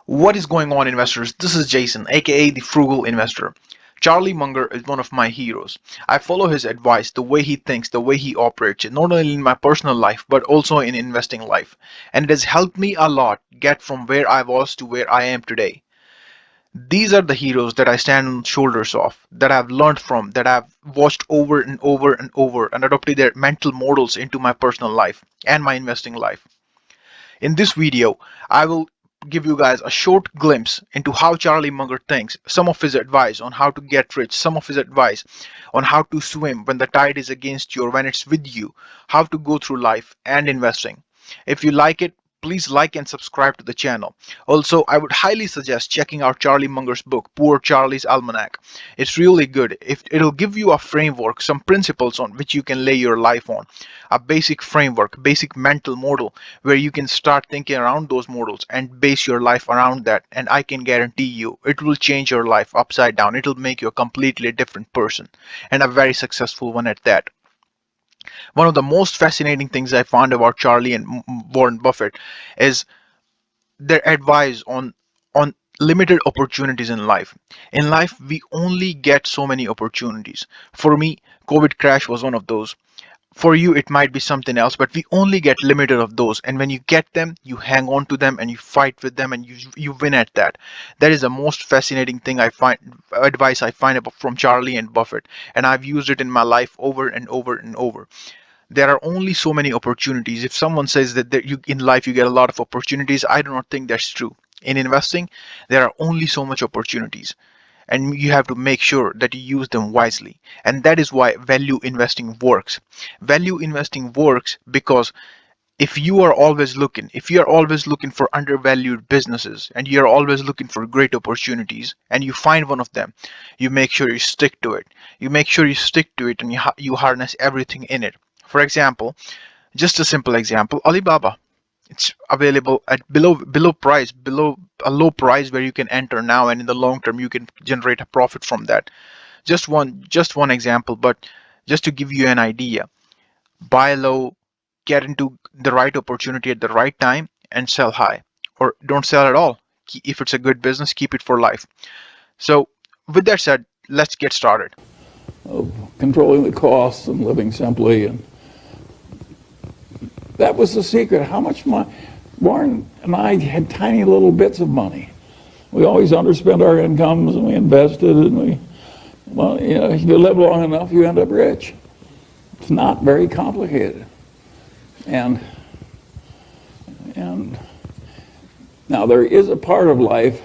What is going on, investors? This is Jason, aka the Frugal Investor. Charlie Munger is one of my heroes. I follow his advice, the way he thinks, the way he operates, not only in my personal life but also in investing life. And it has helped me a lot get from where I was to where I am today. These are the heroes that I stand on the shoulders of, that I've learned from, that I've watched over and over and over and adopted their mental models into my personal life and my investing life. In this video, I will give you guys a short glimpse into how Charlie Munger thinks, some of his advice on how to get rich, some of his advice on how to swim when the tide is against you or when it's with you, how to go through life and investing. If you like it, please like and subscribe to the channel. Also, I would highly suggest checking out Charlie Munger's book, Poor Charlie's Almanac. It's really good. If it'll give you a framework, some principles on which you can lay your life on, a basic framework, basic mental model where you can start thinking around those models and base your life around that. And I can guarantee you it will change your life upside down. It'll make you a completely different person and a very successful one at that. One of the most fascinating things I found about Charlie and Warren Buffett is their advice on limited opportunities in life. In life, we only get so many opportunities. For me, COVID crash was one of those. For you, it might be something else, but we only get limited of those. And when you get them, you hang on to them and you fight with them and you win at that. That is the most fascinating thing I find, advice I find about from Charlie and Buffett, and I've used it in my life over and over and over. There are only so many opportunities. If someone says that you in life you get a lot of opportunities, I do not think that's true. In investing, there are only so much opportunities, and you have to make sure that you use them wisely. And that is why value investing works. Value investing works because if you are always looking for undervalued businesses and you're always looking for great opportunities and you find one of them, you make sure you stick to it. You make sure you stick to it and you harness everything in it. For example, just a simple example, Alibaba. It's available at below a low price where you can enter now, and in the long term you can generate a profit from that. Just one example, but just to give you an idea, buy low, get into the right opportunity at the right time, and sell high, or don't sell at all. If it's a good business, keep it for life. So, with that said, let's get started. Of controlling the costs and living simply, and that was the secret. How much money? Warren and I had tiny little bits of money. We always underspent our incomes, and we invested, and if you live long enough, you end up rich. It's not very complicated. And now there is a part of life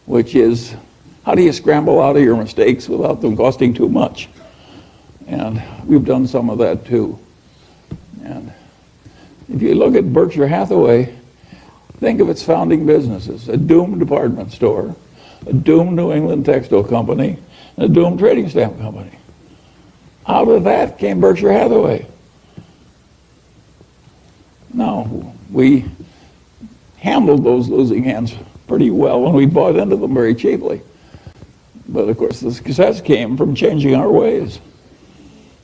which is, how do you scramble out of your mistakes without them costing too much? And we've done some of that too. And if you look at Berkshire Hathaway, think of its founding businesses: a doomed department store, a doomed New England textile company, and a doomed trading stamp company. Out of that came Berkshire Hathaway. Now, we handled those losing hands pretty well when we bought into them very cheaply. But of course, the success came from changing our ways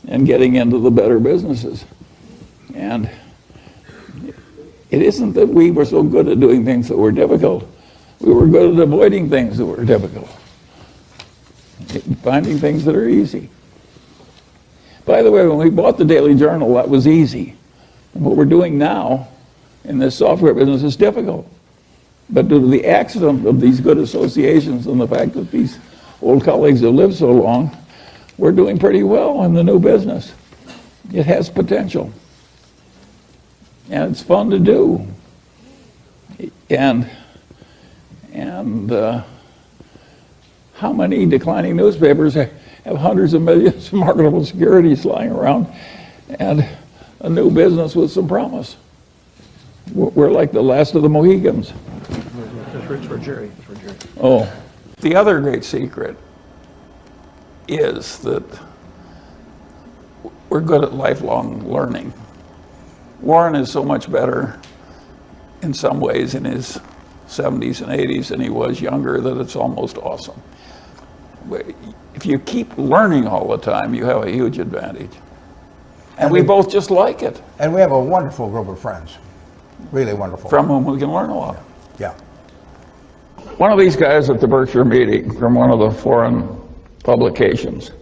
and getting into the better businesses. And it isn't that we were so good at doing things that were difficult. We were good at avoiding things that were difficult, finding things that are easy. By the way, when we bought the Daily Journal, that was easy. And what we're doing now in this software business is difficult. But due to the accident of these good associations and the fact that these old colleagues have lived so long, we're doing pretty well in the new business. It has potential. And it's fun to do. And how many declining newspapers have hundreds of millions of marketable securities lying around and a new business with some promise? We're like the last of the Mohegans. It's for Jerry. Oh. The other great secret is that we're good at lifelong learning. Warren is so much better in some ways in his 70s and 80s than he was younger that it's almost awesome. If you keep learning all the time, you have a huge advantage. And we both just like it. And we have a wonderful group of friends, really wonderful. From whom we can learn a lot. Yeah. One of these guys at the Berkshire meeting from one of the foreign publications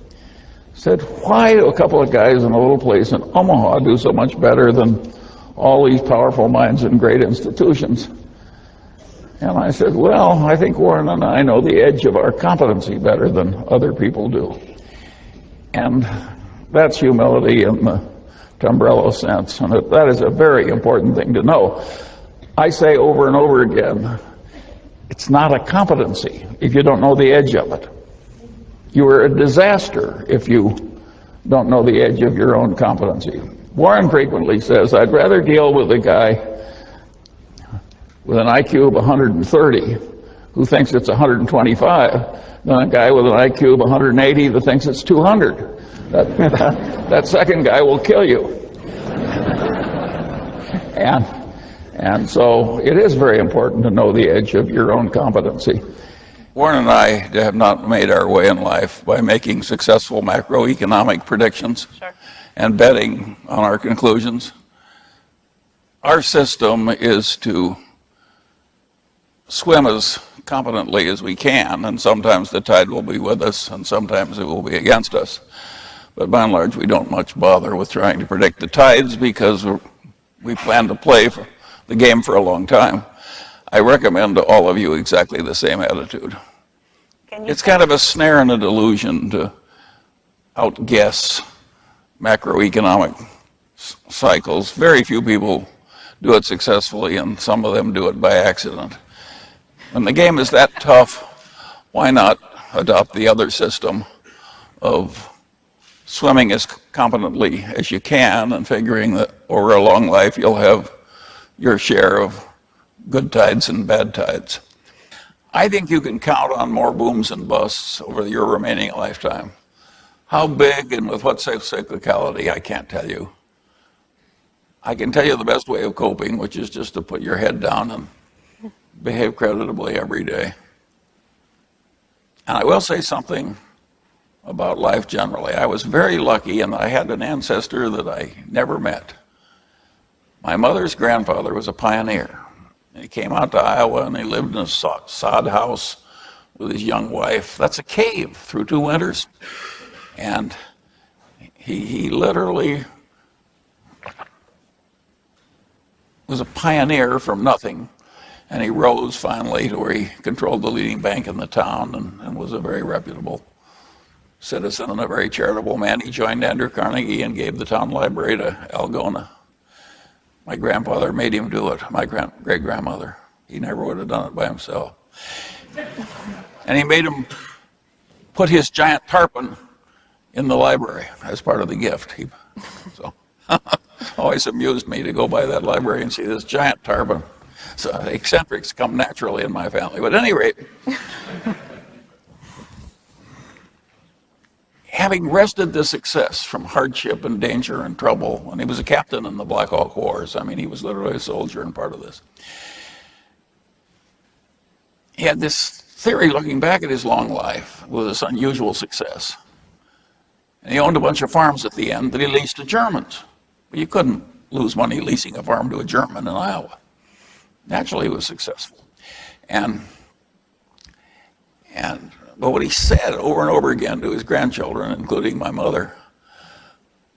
said, why do a couple of guys in a little place in Omaha do so much better than all these powerful minds in great institutions? And I said, well, I think Warren and I know the edge of our competency better than other people do. And that's humility in the Tumbrello sense, and that is a very important thing to know. I say over and over again, it's not a competency if you don't know the edge of it. You are a disaster if you don't know the edge of your own competency. Warren frequently says, I'd rather deal with a guy with an IQ of 130 who thinks it's 125 than a guy with an IQ of 180 that thinks it's 200. That second guy will kill you. And so it is very important to know the edge of your own competency. Warren and I have not made our way in life by making successful macroeconomic predictions and betting on our conclusions. Our system is to swim as competently as we can, and sometimes the tide will be with us and sometimes it will be against us. But by and large, we don't much bother with trying to predict the tides because we plan to play the game for a long time. I recommend to all of you exactly the same attitude. It's kind of a snare and a delusion to outguess macroeconomic cycles. Very few people do it successfully, and some of them do it by accident. When the game is that tough, why not adopt the other system of swimming as competently as you can and figuring that over a long life you'll have your share of good tides and bad tides. I think you can count on more booms and busts over your remaining lifetime. How big and with what cyclicality, I can't tell you. I can tell you the best way of coping, which is just to put your head down and behave creditably every day. And I will say something about life generally. I was very lucky in that I had an ancestor that I never met. My mother's grandfather was a pioneer. He came out to Iowa and he lived in a sod house with his young wife. That's a cave through 2 winters. And he literally was a pioneer from nothing. And he rose finally to where he controlled the leading bank in the town and was a very reputable citizen and a very charitable man. He joined Andrew Carnegie and gave the town library to Algona. My grandfather made him do it, my great-grandmother. He never would have done it by himself. And he made him put his giant tarpon in the library as part of the gift. So always amused me to go by that library and see this giant tarpon. So eccentrics come naturally in my family. But at any rate, having wrested the success from hardship and danger and trouble when he was a captain in the Black Hawk Wars, I mean, he was literally a soldier and part of this. He had this theory looking back at his long life with this unusual success. And he owned a bunch of farms at the end that he leased to Germans. But you couldn't lose money leasing a farm to a German in Iowa. Naturally, he was successful. But what he said over and over again to his grandchildren, including my mother,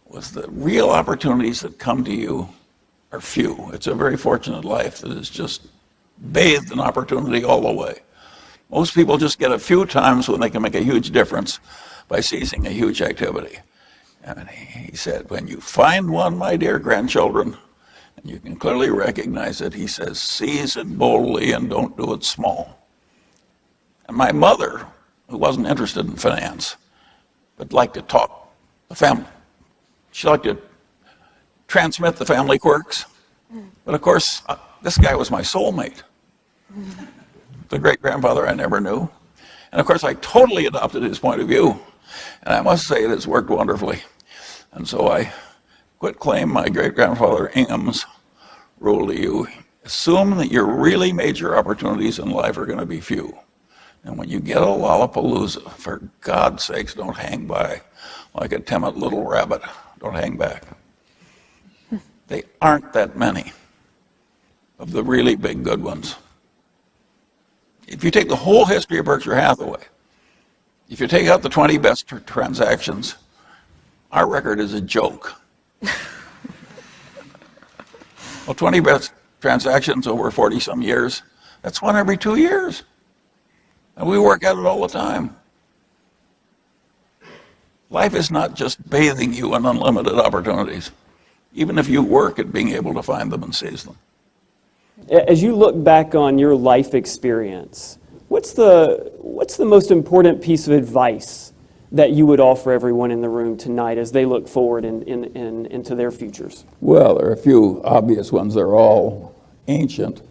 was that real opportunities that come to you are few. It's a very fortunate life that is just bathed in opportunity all the way. Most people just get a few times when they can make a huge difference by seizing a huge activity. And he said, when you find one, my dear grandchildren, and you can clearly recognize it, he says, seize it boldly and don't do it small. And my mother, who wasn't interested in finance, but liked to talk the family, she liked to transmit the family quirks. But of course, this guy was my soulmate. The great-grandfather I never knew. And of course, I totally adopted his point of view. And I must say it has worked wonderfully. And so I quit claim my great-grandfather Ingham's rule to you. Assume that your really major opportunities in life are going to be few. And when you get a Lollapalooza, for God's sakes, don't hang by like a timid little rabbit. Don't hang back. They aren't that many of the really big good ones. If you take the whole history of Berkshire Hathaway, if you take out the 20 best transactions, our record is a joke. Well, 20 best transactions over 40 some years, that's one every 2 years. And we work at it all the time. Life is not just bathing you in unlimited opportunities, even if you work at being able to find them and seize them. As you look back on your life experience, what's the most important piece of advice that you would offer everyone in the room tonight as they look forward into their futures? Well, there are a few obvious ones. They're all ancient.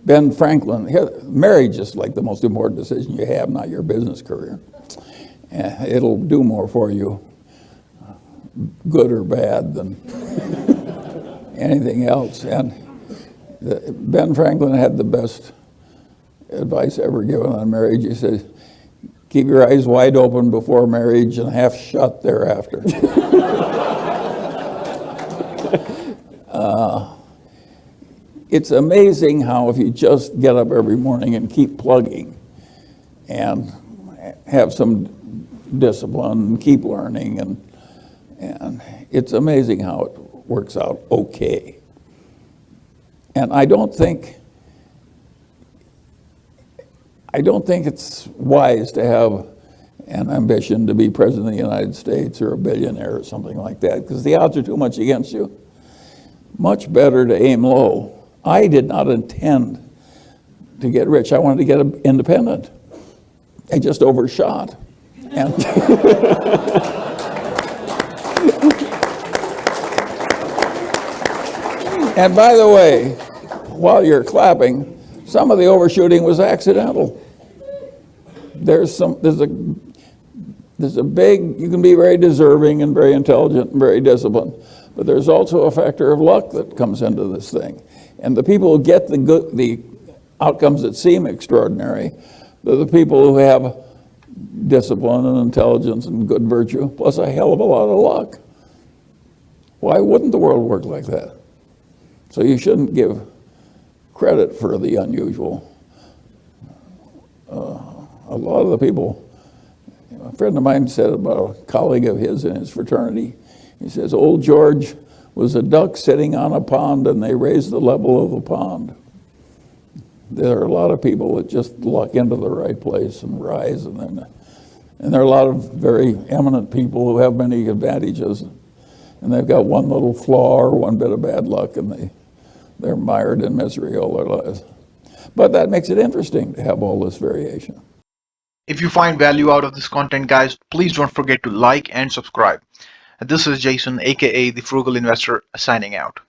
Ben Franklin, marriage is like the most important decision you have, not your business career. It'll do more for you, good or bad, than anything else. And Ben Franklin had the best advice ever given on marriage. He said, keep your eyes wide open before marriage and half shut thereafter. It's amazing how if you just get up every morning and keep plugging and have some discipline and keep learning, and it's amazing how it works out okay. And I don't think it's wise to have an ambition to be president of the United States or a billionaire or something like that, because the odds are too much against you. Much better to aim low. I did not intend to get rich. I wanted to get independent. I just overshot. And and by the way, while you're clapping, some of the overshooting was accidental. There's a big, you can be very deserving and very intelligent and very disciplined, but there's also a factor of luck that comes into this thing. And the people who get the outcomes that seem extraordinary, they're the people who have discipline and intelligence and good virtue, plus a hell of a lot of luck. Why wouldn't the world work like that? So you shouldn't give credit for the unusual. A lot of the people, a friend of mine said about a colleague of his in his fraternity, he says, old George was a duck sitting on a pond and they raised the level of the pond. There are a lot of people that just luck into the right place and rise, and there are a lot of very eminent people who have many advantages, and they've got one little flaw or one bit of bad luck, and they're mired in misery all their lives. But that makes it interesting to have all this variation. If you find value out of this content, guys, please don't forget to like and subscribe. This is Jason, aka the Frugal Investor, signing out.